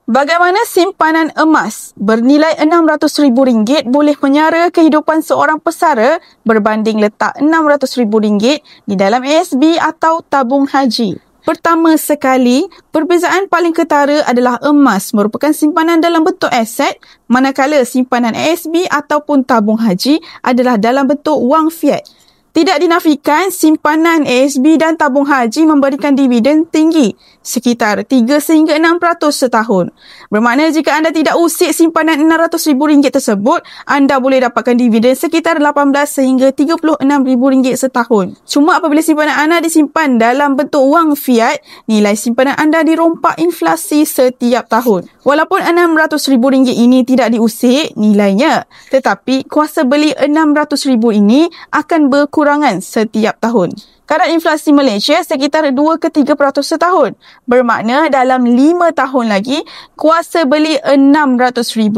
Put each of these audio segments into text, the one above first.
Bagaimana simpanan emas bernilai RM600,000 boleh menyara kehidupan seorang pesara berbanding letak RM600,000 di dalam ASB atau tabung haji? Pertama sekali, perbezaan paling ketara adalah emas merupakan simpanan dalam bentuk aset, manakala simpanan ASB ataupun tabung haji adalah dalam bentuk wang fiat. Tidak dinafikan, simpanan ASB dan tabung haji memberikan dividen tinggi, sekitar 3 sehingga 6% setahun. Bermakna jika anda tidak usik simpanan RM600,000 tersebut, anda boleh dapatkan dividen sekitar 18 sehingga RM36,000 setahun. Cuma apabila simpanan anda disimpan dalam bentuk wang fiat, nilai simpanan anda dirompak inflasi setiap tahun. Walaupun RM600,000 ini tidak diusik nilainya, tetapi kuasa beli RM600,000 ini akan berkurangan setiap tahun. Kadar inflasi Malaysia sekitar 2 ke 3% setahun. Bermakna dalam 5 tahun lagi, kuasa beli RM600,000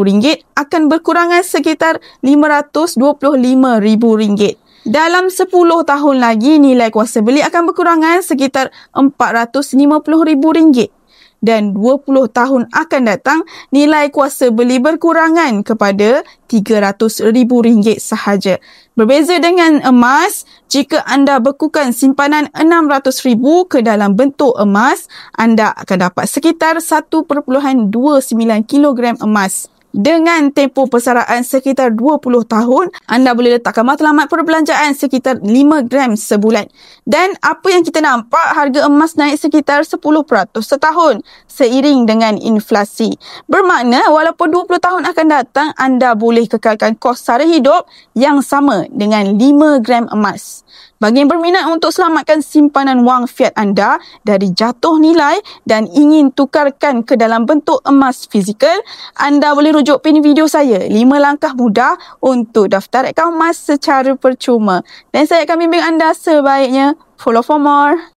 akan berkurangan sekitar RM525,000. Dalam 10 tahun lagi, nilai kuasa beli akan berkurangan sekitar RM450,000. Dan 20 tahun akan datang, nilai kuasa beli berkurangan kepada RM300,000 sahaja. Berbeza dengan emas, jika anda bekukan simpanan RM600,000 ke dalam bentuk emas, anda akan dapat sekitar 1.29 kilogram emas. Dengan tempoh persaraan sekitar 20 tahun, anda boleh letakkan matlamat perbelanjaan sekitar 5 gram sebulan. Dan apa yang kita nampak, harga emas naik sekitar 10% setahun seiring dengan inflasi. Bermakna walaupun 20 tahun akan datang, anda boleh kekalkan kos sara hidup yang sama dengan 5 gram emas. Bagi yang berminat untuk selamatkan simpanan wang fiat anda dari jatuh nilai dan ingin tukarkan ke dalam bentuk emas fizikal, anda boleh rujuk pin video saya 5 langkah mudah untuk daftar akaun emas secara percuma. Dan saya akan bimbing anda sebaiknya. Follow for more.